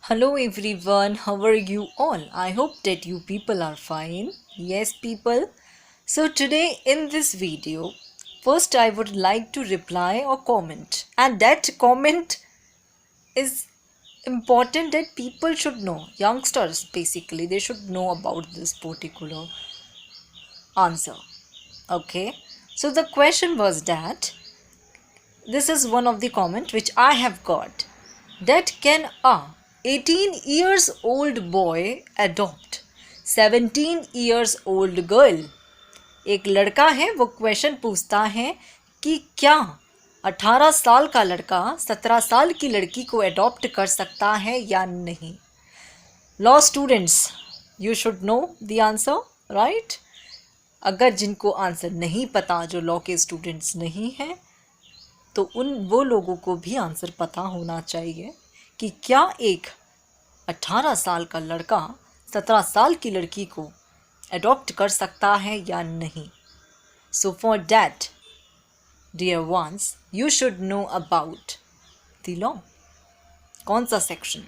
Hello everyone, how are you all? I hope that you people are fine. Yes, people. So, today in this video, first I would like to reply or comment, and that comment is important that people should know. Youngsters basically, they should know about this particular answer. Okay, so the question was that this is one of the comment which I have got, that can a 18 years old boy adopt 17 years old girl? एक लड़का है, वो question पूछता है कि क्या 18 साल का लड़का 17 साल की लड़की को अडॉप्ट कर सकता है या नहीं? Law students, you should know the answer, right? अगर जिनको आंसर नहीं पता, जो लॉ के स्टूडेंट्स नहीं हैं, तो वो लोगों को भी आंसर पता होना चाहिए कि क्या एक 18 साल का लड़का 17 साल की लड़की को अडॉप्ट कर सकता है या नहीं. So for that, dear ones, you should know about the law. कौन सा सेक्शन?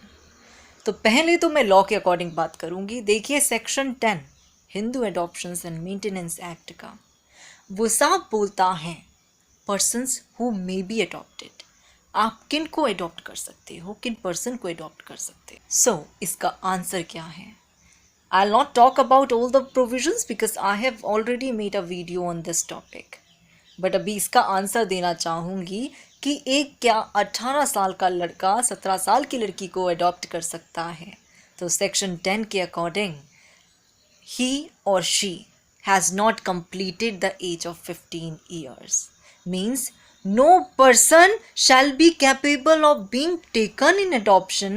तो पहले तो मैं लॉ के अकॉर्डिंग बात करूंगी. देखिए, section 10 Hindu adoptions and maintenance act का, वो साफ बोलता है persons who may be adopted. आप किन को अडॉप्ट कर सकते हो, किन पर्सन को अडॉप्ट कर सकते हो. सो इसका आंसर क्या है? I'll not talk about all the provisions because I have already made a video on this topic. But अभी इसका आंसर देना चाहूँगी कि एक क्या 18 साल का लड़का 17 साल की लड़की को अडॉप्ट कर सकता है. तो सेक्शन 10 के according, he or she has not completed the age of 15 years. Means no person shall be capable of being taken in adoption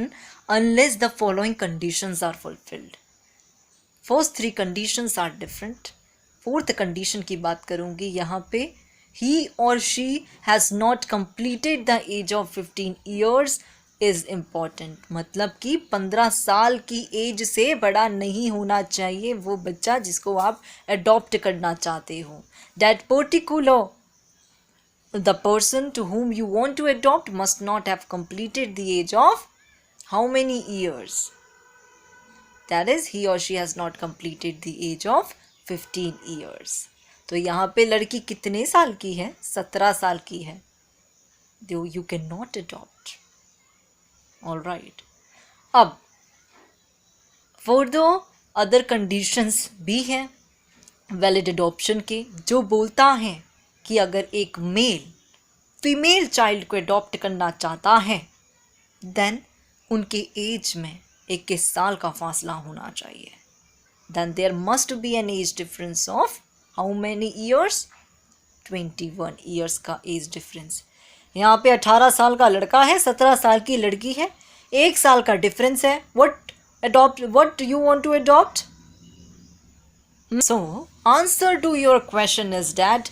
unless the following conditions are fulfilled. First 3 conditions are different. Fourth condition की बात करूंगी यहाँ पे. He और she has not completed the age of 15 years is important. मतलब कि 15 साल की एज से बड़ा नहीं होना चाहिए वो बच्चा जिसको आप अडॉप्ट करना चाहते हो. That particular the person to whom you want to adopt must not have completed the age of how many years? That is, he or she has not completed the age of 15 years. तो यहाँ पे लड़की कितने साल की है? 17 साल की है. You cannot adopt. All right. अब further other conditions भी हैं वैलिड अडॉप्शन के, जो बोलता है कि अगर एक मेल फीमेल चाइल्ड को अडॉप्ट करना चाहता है, देन उनके एज में 21 साल का फासला होना चाहिए. Then there must be an age difference of how many years? 21 years का एज डिफरेंस. यहाँ पे 18 साल का लड़का है, 17 साल की लड़की है, 1 साल का डिफरेंस है. What you want to adopt? So answer to your question is that,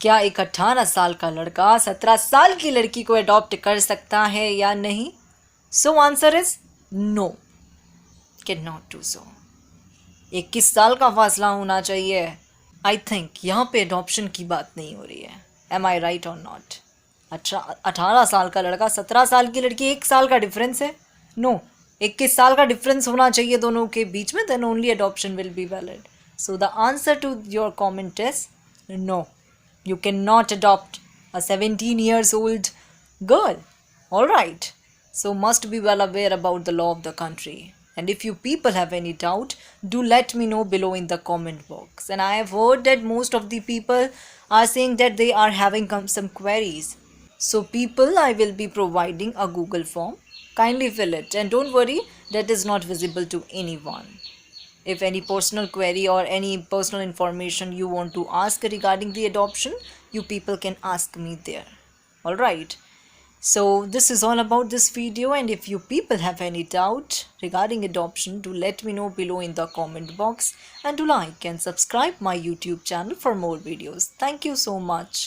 क्या एक 18 साल का लड़का 17 साल की लड़की को अडॉप्ट कर सकता है या नहीं? So answer is no, can not do so. 21 साल का फासला होना चाहिए. आई थिंक यहाँ पे अडॉप्शन की बात नहीं हो रही है. एम आई राइट और नॉट? 18 साल का लड़का 17 साल की लड़की, 1 साल का डिफरेंस है. नो, 21 साल का डिफरेंस होना चाहिए दोनों के बीच में, then only adoption will be valid. So the answer to your comment is no, you cannot adopt a 17 years old girl. All right, so must be well aware about the law of the country. And if you people have any doubt, do let me know below in the comment box. And I have heard that most of the people are saying that they are having some queries. So people, I will be providing a Google form. Kindly fill it, and don't worry, that is not visible to anyone. If any personal query or any personal information you want to ask regarding the adoption, you people can ask me there. All right. So this is all about this video, and if you people have any doubt regarding adoption, do let me know below in the comment box, and do like and subscribe my YouTube channel for more videos. Thank you so much.